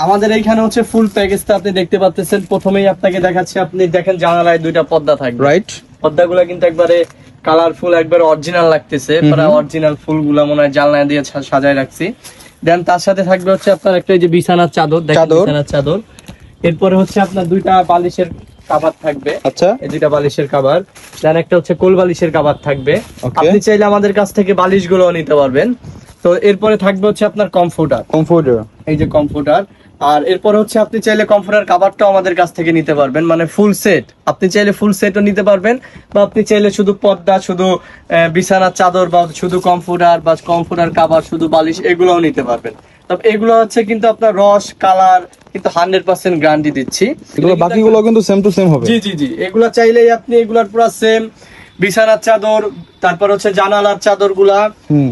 আমাদের এইখানে হচ্ছে ফুল প্যাকেজটা আপনি দেখতে পাচ্ছেন। প্রথমেই আপনাকে দেখাচ্ছি, আপনি দেখেন জানালায় দুইটা পর্দা থাকবে, রাইট। পর্দাগুলো কিন্তু একবারে কালারফুল, একবারে অরিজিনাল লাগতেছে, প্রায় অরিজিনাল ফুলগুলো মনে হয় জানলা দিয়ে সাজায় রাখছি। দেন তার সাথে থাকবে হচ্ছে আপনার একটা এই যে বিছানার চাদর, দেখেন বিছানার চাদর। এরপরে হচ্ছে আপনার দুইটা বালিশের কভার থাকবে, আচ্ছা এই দুইটা বালিশের কভার। দেন একটা হচ্ছে কোল বালিশের কভার থাকবে। আপনি চাইলে আমাদের কাছ থেকে বালিশগুলো নিতে পারবেন। তো এরপরে থাকবে হচ্ছে আপনার কমফোর্টার, এই যে কমফোর্টার। আর এরপরে হচ্ছে আপনি চাইলে কমফোর্টার কভারটাও আমাদের কাছ থেকে নিতে পারবেন, মানে ফুল সেট। আপনি চাইলে ফুল সেটও নিতে পারবেন, বা আপনি চাইলে শুধু পর্দা, শুধু বিছানার চাদর, বা শুধু কমফোর্টার বা কমফোর্টার কভার, শুধু বালিশ, এগুলোও নিতে পারবেন। তবে এগুলো হচ্ছে কিন্তু আপনার রস কালার কিন্তু 100% গ্যারান্টি দিচ্ছি। এগুলো বাকিগুলো কিন্তু সেম টু সেম হবে। জি জি জি, এগুলা চাইলেই আপনি এগুলার পুরো সেম বিছানার চাদর, তারপর হচ্ছে জানালার চাদর গুলা,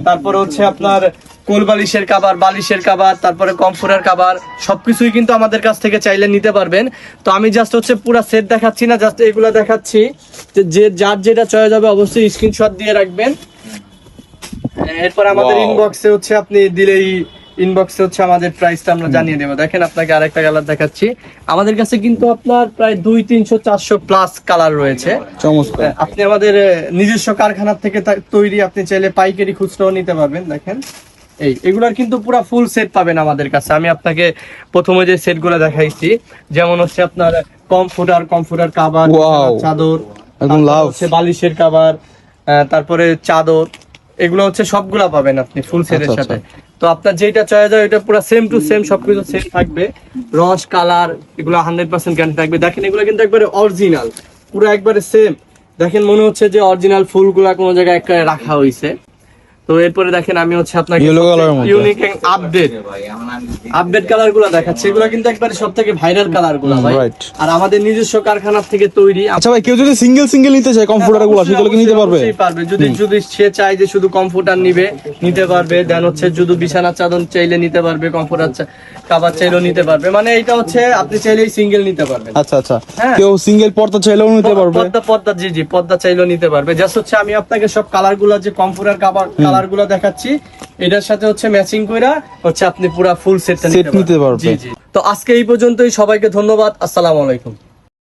তারপর হচ্ছে আপনার কোল বালিশের কভার, বালিশের কভার, তারপরে কমফোর্টার কভার, সবকিছুই কিন্তু আমাদের কাছ থেকে চাইলে নিতে পারবেন। তো আমি জাস্ট হচ্ছে পুরো সেট দেখাচ্ছি না, জাস্ট এগুলা দেখাচ্ছি। যে যার যেটা চয়েস হবে অবশ্যই স্ক্রিনশট দিয়ে রাখবেন। এরপর আমাদের ইনবক্সে হচ্ছে আপনি দিলেই, ইনবক্সে হচ্ছে আমাদের প্রাইসটা আমরা জানিয়ে দেবো। দেখেন আপনাকে আরেকটা কালার দেখাচ্ছি। আমাদের কাছে কিন্তু আপনার প্রায় 200-300-400 প্লাস কালার রয়েছে। চমৎকার। আপনি আমাদের নিজস্ব কারখানা থেকে তৈরি, আপনি চাইলে পাইকারি খুচরাও নিতে পারবেন। দেখেন এগুলার কিন্তু পুরো ফুল সেট পাবেন আমাদের কাছে। আমি আপনাকে প্রথমে যে সেটগুলো দেখাইছি, যেমন হচ্ছে আপনার কমফোর্টার কভার, চাদর, হচ্ছে বালিশের কভার, তারপরে চাদর, এগুলো হচ্ছে সবগুলা পাবেন আপনি ফুল সেটের সাথে। তো আপনার যেটা চয়েস হয় এটা পুরো সেম টু সেম সবকিছু সেম থাকবে। রস কালার এগুলো 100% গ্যারান্টি থাকবে। দেখেন এগুলো কিন্তু একবারে অরিজিনাল, পুরো একবারে সেম। দেখেন মনে হচ্ছে যে অরিজিনাল ফুলগুলা কোনো জায়গায় একটা রাখা হয়েছে। তো এরপরে দেখেন আমি হচ্ছে আপনাকে ইউনিক আপডেট কালার গুলো দেখাচ্ছি। এগুলো কিন্তু একবারে সবথেকে ভাইরাল কালার গুলো ভাই, আর আমাদের নিজস্ব কারখানা থেকে তৈরি। আচ্ছা ভাই, কেউ যদি সিঙ্গেল নিতে চায় কমফোর্টার গুলো, সেগুলো কি নিতে পারবে? যদি সে চায় যে শুধু কমফোর্টার নিতে পারবে। দেন হচ্ছে যদি বিছানার চাদর চাইলে নিতে পারবে, কমফোর্টার কভার চাইলেও নিতে পারবে। মানে এটা হচ্ছে আপনি চাইলেই সিঙ্গেল নিতে পারবেন। আচ্ছা আচ্ছা, কেউ সিঙ্গেল পর্দা চাইলেও নিতে পারবে? পর্দা জি জি, পর্দা চাইলেও নিতে পারবে। জাস্ট হচ্ছে আমি আপনাকে সব কালার গুলো, যে কমফোর্টার কালার গুলো দেখাচ্ছি, এটার সাথে হচ্ছে ম্যাচিং কইরা হচ্ছে আপনি পুরো ফুল সেটটা নিতে পারবেন। জি জি। তো আজকে এই পর্যন্তই, সবাইকে ধন্যবাদ। আসসালামু আলাইকুম।